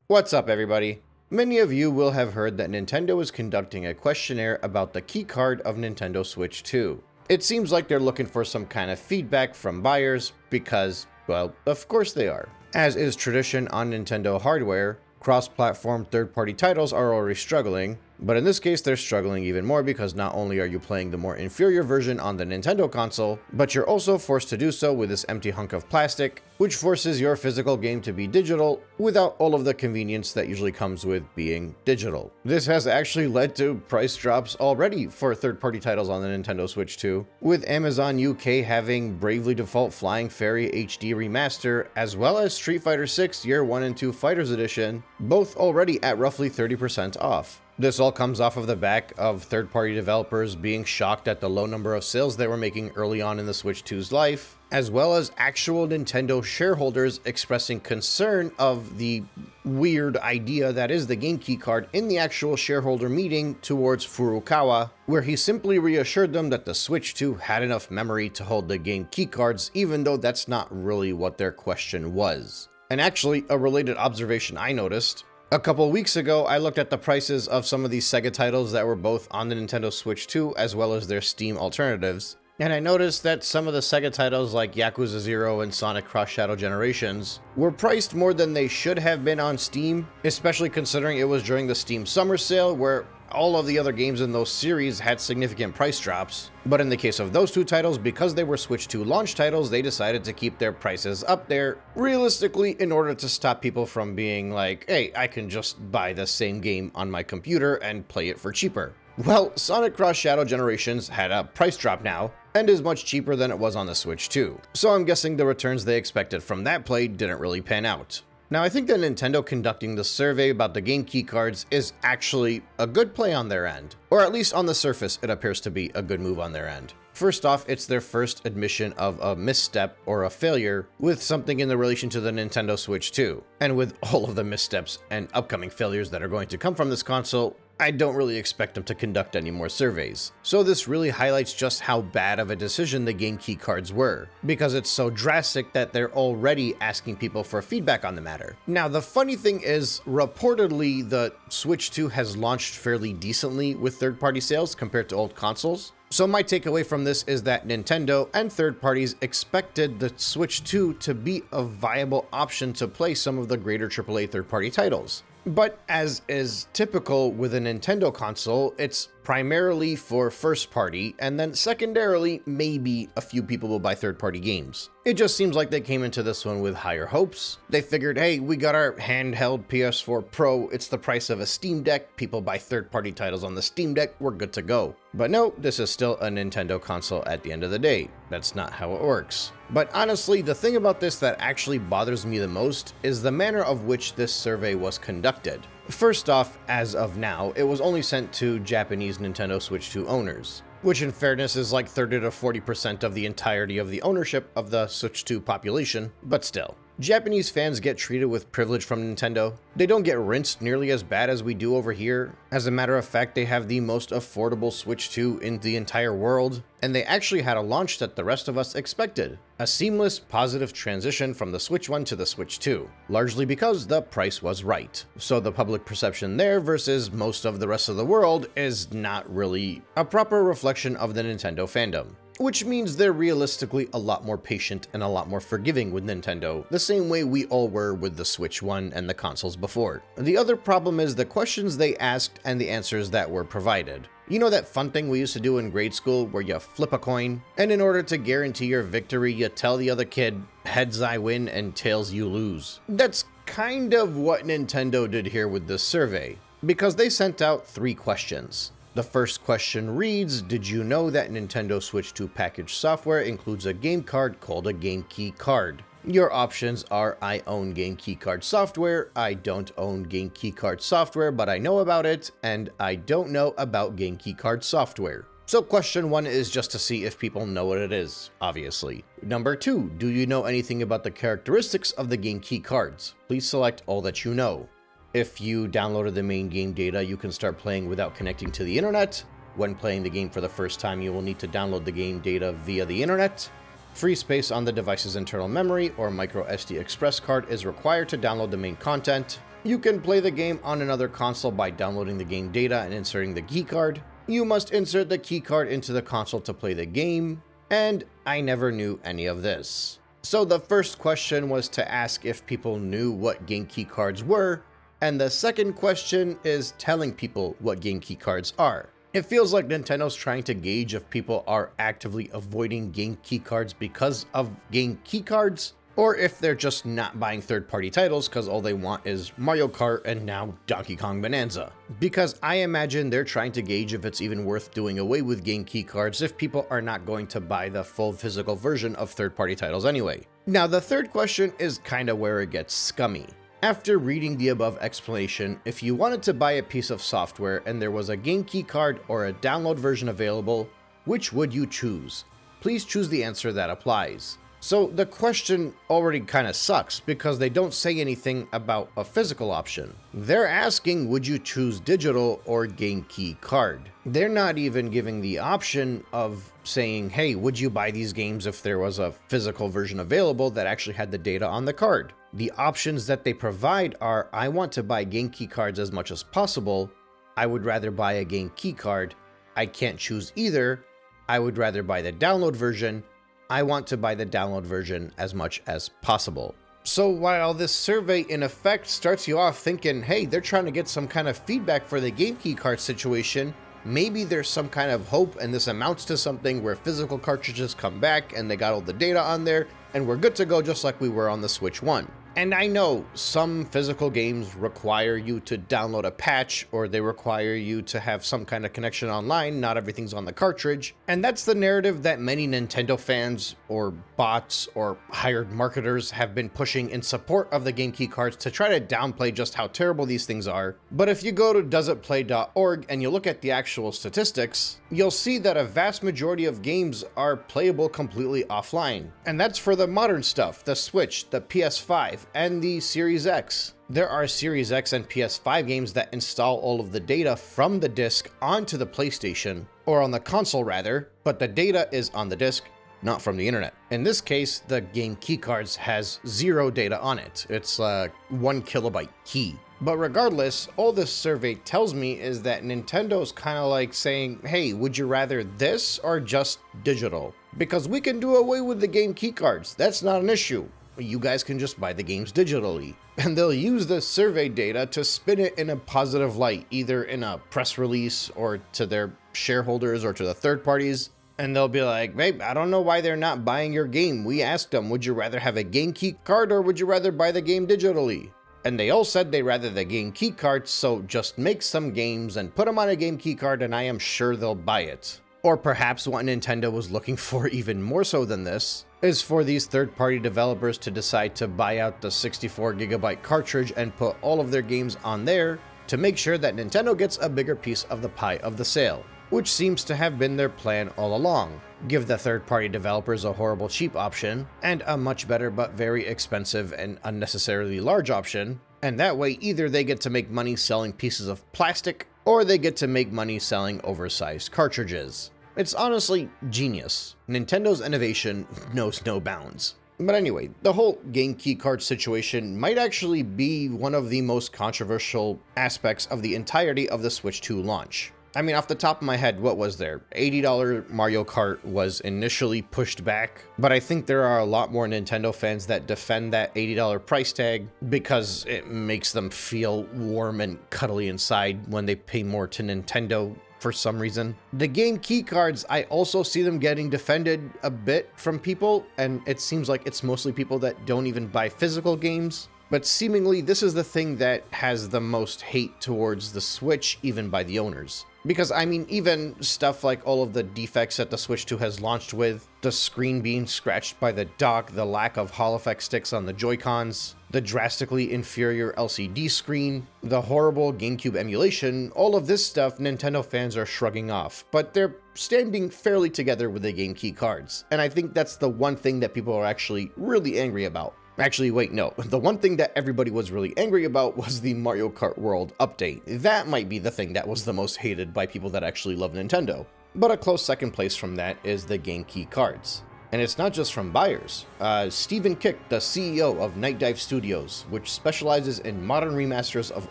What's up, everybody? Many of you will have heard that Nintendo is conducting a questionnaire about the keycard of Nintendo Switch 2. It seems like they're looking for some kind of feedback from buyers because, well, of course they are. As is tradition on Nintendo hardware, cross-platform third-party titles are already struggling, but in this case they're struggling even more because not only are you playing the more inferior version on the Nintendo console, but you're also forced to do so with this empty hunk of plastic, which forces your physical game to be digital without all of the convenience that usually comes with being digital. This has actually led to price drops already for third-party titles on the Nintendo Switch 2, with Amazon UK having Bravely Default Flying Fairy HD Remaster, as well as Street Fighter 6 Year 1 and 2 Fighters Edition, both already at roughly 30% off. This all comes off of the back of third-party developers being shocked at the low number of sales they were making early on in the Switch 2's life, as well as actual Nintendo shareholders expressing concern of the weird idea that is the game keycard in the actual shareholder meeting towards Furukawa, where he simply reassured them that the Switch 2 had enough memory to hold the game keycards, even though that's not really what their question was. And actually, a related observation I noticed: a couple weeks ago, I looked at the prices of some of these Sega titles that were both on the Nintendo Switch 2 as well as their Steam alternatives, and I noticed that some of the Sega titles like Yakuza 0 and Sonic Cross Shadow Generations were priced more than they should have been on Steam, especially considering it was during the Steam Summer Sale where all of the other games in those series had significant price drops. But in the case of those two titles, because they were Switch 2 launch titles, they decided to keep their prices up there, realistically in order to stop people from being like, hey, I can just buy the same game on my computer and play it for cheaper. Well, Sonic Cross Shadow Generations had a price drop now, and is much cheaper than it was on the Switch 2. So I'm guessing the returns they expected from that play didn't really pan out. Now, I think that Nintendo conducting the survey about the game keycards is actually a good play on their end, or at least on the surface it appears to be a good move on their end. First off, it's their first admission of a misstep or a failure with something in the relation to the Nintendo Switch 2. And with all of the missteps and upcoming failures that are going to come from this console, I don't really expect them to conduct any more surveys. So this really highlights just how bad of a decision the game keycards were, because it's so drastic that they're already asking people for feedback on the matter. Now, the funny thing is, reportedly, the Switch 2 has launched fairly decently with third-party sales compared to old consoles. So my takeaway from this is that Nintendo and third parties expected the Switch 2 to be a viable option to play some of the greater AAA third-party titles. But as is typical with a Nintendo console, it's primarily for first party, and then secondarily, maybe a few people will buy third-party games. It just seems like they came into this one with higher hopes. They figured, hey, we got our handheld PS4 Pro, it's the price of a Steam Deck, people buy third-party titles on the Steam Deck, we're good to go. But no, this is still a Nintendo console at the end of the day. That's not how it works. But honestly, the thing about this that actually bothers me the most is the manner of which this survey was conducted. First off, as of now, it was only sent to Japanese Nintendo Switch 2 owners, which in fairness is like 30 to 40% of the entirety of the ownership of the Switch 2 population, but still. Japanese fans get treated with privilege from Nintendo. They don't get rinsed nearly as bad as we do over here. As a matter of fact, they have the most affordable Switch 2 in the entire world, and they actually had a launch that the rest of us expected. A seamless, positive transition from the Switch 1 to the Switch 2, largely because the price was right. So the public perception there versus most of the rest of the world is not really a proper reflection of the Nintendo fandom. Which means they're realistically a lot more patient and a lot more forgiving with Nintendo, the same way we all were with the Switch 1 and the consoles before. The other problem is the questions they asked and the answers that were provided. You know that fun thing we used to do in grade school where you flip a coin, and in order to guarantee your victory, you tell the other kid, heads I win and tails you lose? That's kind of what Nintendo did here with this survey, because they sent out 3 questions. The first question reads, did you know that Nintendo Switch 2 package software includes a game card called a game key card? Your options are, I own game key card software, I don't own game key card software, but I know about it, and I don't know about game key card software. So question 1 is just to see if people know what it is, obviously. Number 2, do you know anything about the characteristics of the game key cards? Please select all that you know. If you downloaded the main game data, you can start playing without connecting to the internet. When playing the game for the first time, you will need to download the game data via the internet. Free space on the device's internal memory or micro SD express card is required to download the main content. You can play the game on another console by downloading the game data and inserting the keycard. You must insert the keycard into the console to play the game, and I never knew any of this. So the first question was to ask if people knew what game keycards were, and the second question is telling people what game keycards are. It feels like Nintendo's trying to gauge if people are actively avoiding game keycards because of game keycards, or if they're just not buying third-party titles because all they want is Mario Kart and now Donkey Kong Bonanza. Because I imagine they're trying to gauge if it's even worth doing away with game keycards if people are not going to buy the full physical version of third-party titles anyway. Now, the third question is kinda where it gets scummy. After reading the above explanation, if you wanted to buy a piece of software and there was a game keycard or a download version available, which would you choose? Please choose the answer that applies. So the question already kind of sucks because they don't say anything about a physical option. They're asking, would you choose digital or game key card? They're not even giving the option of saying, hey, would you buy these games if there was a physical version available that actually had the data on the card? The options that they provide are, I want to buy game key cards as much as possible. I would rather buy a game key card. I can't choose either. I would rather buy the download version. I want to buy the download version as much as possible. So while this survey in effect starts you off thinking, hey, they're trying to get some kind of feedback for the game key card situation, maybe there's some kind of hope and this amounts to something where physical cartridges come back and they got all the data on there and we're good to go just like we were on the Switch 1. And I know some physical games require you to download a patch or they require you to have some kind of connection online, not everything's on the cartridge. And that's the narrative that many Nintendo fans or bots or hired marketers have been pushing in support of the game key cards to try to downplay just how terrible these things are. But if you go to doesitplay.org and you look at the actual statistics, you'll see that a vast majority of games are playable completely offline. And that's for the modern stuff, the Switch, the PS5, and the Series X. There are Series X and PS5 games that install all of the data from the disc onto the PlayStation, or on the console rather, but the data is on the disc, not from the internet. In this case, the game keycards has 0 data on it. It's a 1 kilobyte key. But regardless, all this survey tells me is that Nintendo's kind of like saying, hey, would you rather this or just digital? Because we can do away with the game keycards. That's not an issue. You guys can just buy the games digitally. And they'll use the survey data to spin it in a positive light, either in a press release or to their shareholders or to the third parties. And they'll be like, babe, I don't know why they're not buying your game. We asked them, would you rather have a game key card or would you rather buy the game digitally? And they all said they rather the game key card, so just make some games and put them on a game key card and I am sure they'll buy it. Or perhaps what Nintendo was looking for even more so than this is for these third-party developers to decide to buy out the 64GB cartridge and put all of their games on there to make sure that Nintendo gets a bigger piece of the pie of the sale, which seems to have been their plan all along. Give the third-party developers a horrible cheap option and a much better but very expensive and unnecessarily large option, and that way either they get to make money selling pieces of plastic or they get to make money selling oversized cartridges. It's honestly genius. Nintendo's innovation knows no bounds. But anyway, the whole game key card situation might actually be one of the most controversial aspects of the entirety of the Switch 2 launch. I mean, off the top of my head, what was there? $80 Mario Kart was initially pushed back, but I think there are a lot more Nintendo fans that defend that $80 price tag because it makes them feel warm and cuddly inside when they pay more to Nintendo for some reason. The game key cards, I also see them getting defended a bit from people, and it seems like it's mostly people that don't even buy physical games. But seemingly this is the thing that has the most hate towards the Switch, even by the owners. Because I mean, even stuff like all of the defects that the Switch 2 has launched with, the screen being scratched by the dock, the lack of Hall effect sticks on the Joy-Cons, the drastically inferior LCD screen, the horrible GameCube emulation, all of this stuff Nintendo fans are shrugging off, but they're standing fairly together with the game key cards. And I think that's the one thing that people are actually really angry about. Actually, wait, no. The one thing that everybody was really angry about was the Mario Kart World update. That might be the thing that was the most hated by people that actually love Nintendo. But a close second place from that is the game key cards. And it's not just from buyers. Stephen Kick, the CEO of Night Dive Studios, which specializes in modern remasters of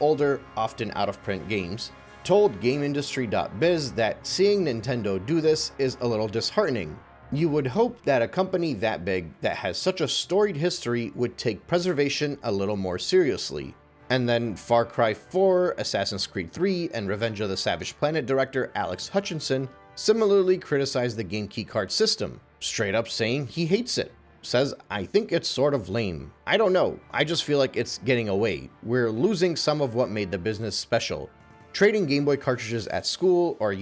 older, often out-of-print games, told GameIndustry.biz that seeing Nintendo do this is a little disheartening. You would hope that a company that big, that has such a storied history, would take preservation a little more seriously. And then Far Cry 4, Assassin's Creed 3, and Revenge of the Savage Planet director Alex Hutchinson similarly criticized the game keycard system, straight up saying he hates it. Says, I think it's sort of lame. I don't know, I just feel like it's getting away. We're losing some of what made the business special. Trading Game Boy cartridges at school, or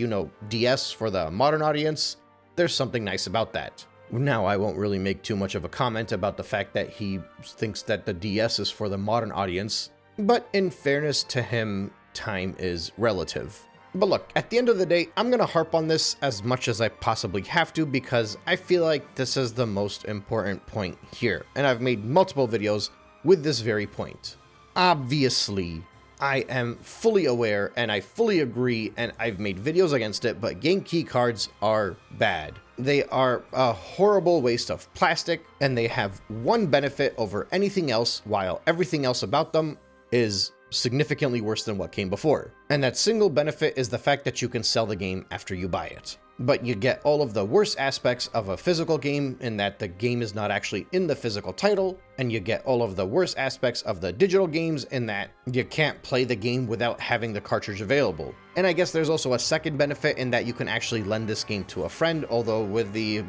DS for the modern audience, there's something nice about that. Now, I won't really make too much of a comment about the fact that he thinks that the DS is for the modern audience, but in fairness to him, time is relative. But look, at the end of the day, I'm gonna harp on this as much as I possibly have to because I feel like this is the most important point here, and I've made multiple videos with this very point. Obviously, I am fully aware and I fully agree, and I've made videos against it, but game key cards are bad. They are a horrible waste of plastic, and they have one benefit over anything else, while everything else about them is significantly worse than what came before. And that single benefit is the fact that you can sell the game after you buy it. But you get all of the worst aspects of a physical game in that the game is not actually in the physical title, and you get all of the worst aspects of the digital games in that you can't play the game without having the cartridge available. And I guess there's also a second benefit in that you can actually lend this game to a friend, although with the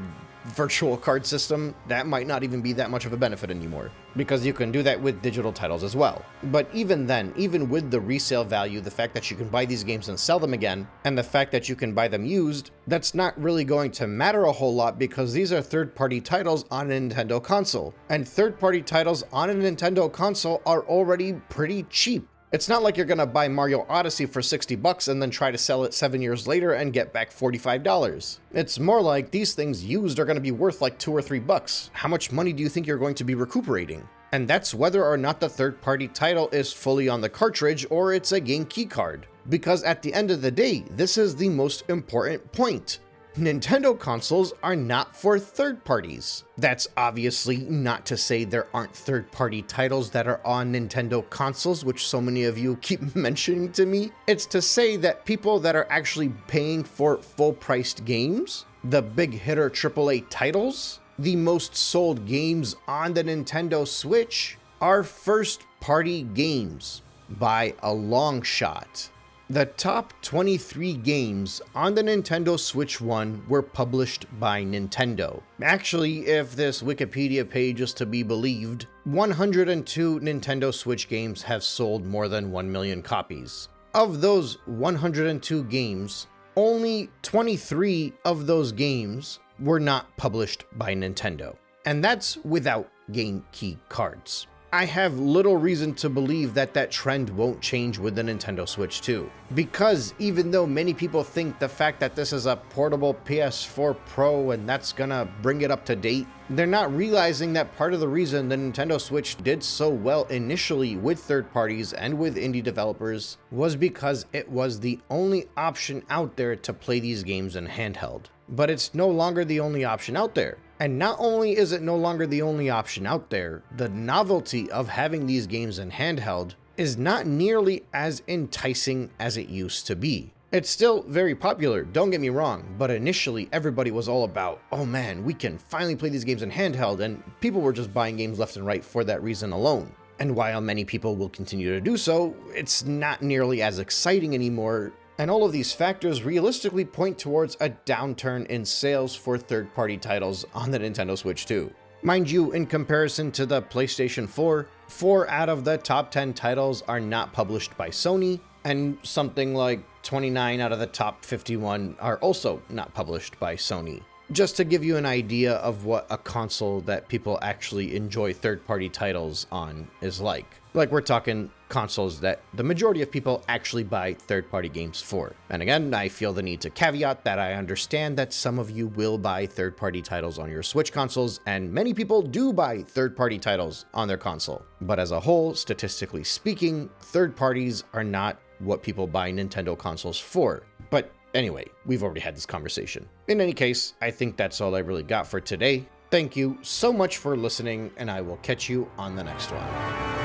virtual card system, that might not even be that much of a benefit anymore, because you can do that with digital titles as well. But even then, even with the resale value, the fact that you can buy these games and sell them again, and the fact that you can buy them used, that's not really going to matter a whole lot because these are third-party titles on a Nintendo console. And third-party titles on a Nintendo console are already pretty cheap. It's not like you're gonna buy Mario Odyssey for $60 and then try to sell it 7 years later and get back $45. It's more like these things used are gonna be worth like $2 or $3. How much money do you think you're going to be recuperating? And that's whether or not the third-party title is fully on the cartridge or it's a game key card. Because at the end of the day, this is the most important point. Nintendo consoles are not for third parties. That's obviously not to say there aren't third-party titles that are on Nintendo consoles, which so many of you keep mentioning to me. It's to say that people that are actually paying for full-priced games, the big hitter AAA titles, the most sold games on the Nintendo Switch, are first-party games by a long shot. The top 23 games on the Nintendo Switch 1 were published by Nintendo. Actually, if this Wikipedia page is to be believed, 102 Nintendo Switch games have sold more than 1 million copies. Of those 102 games, only 23 of those games were not published by Nintendo. And that's without game key cards. I have little reason to believe that that trend won't change with the Nintendo Switch 2. Because even though many people think the fact that this is a portable PS4 Pro and that's gonna bring it up to date, they're not realizing that part of the reason the Nintendo Switch did so well initially with third parties and with indie developers was because it was the only option out there to play these games in handheld. But it's no longer the only option out there. And not only is it no longer the only option out there, the novelty of having these games in handheld is not nearly as enticing as it used to be. It's still very popular, don't get me wrong, but initially everybody was all about, oh man, we can finally play these games in handheld, and people were just buying games left and right for that reason alone. And while many people will continue to do so, it's not nearly as exciting anymore. And all of these factors realistically point towards a downturn in sales for third-party titles on the Nintendo Switch 2. Mind you, in comparison to the PlayStation 4, 4 out of the top 10 titles are not published by Sony, and something like 29 out of the top 51 are also not published by Sony. Just to give you an idea of what a console that people actually enjoy third-party titles on is like. Like, we're talking consoles that the majority of people actually buy third-party games for. And again, I feel the need to caveat that I understand that some of you will buy third-party titles on your Switch consoles, and many people do buy third-party titles on their console. But as a whole, statistically speaking, third parties are not what people buy Nintendo consoles for. But Anyway, we've already had this conversation. In any case, I think that's all I really got for today. Thank you so much for listening, and I will catch you on the next one.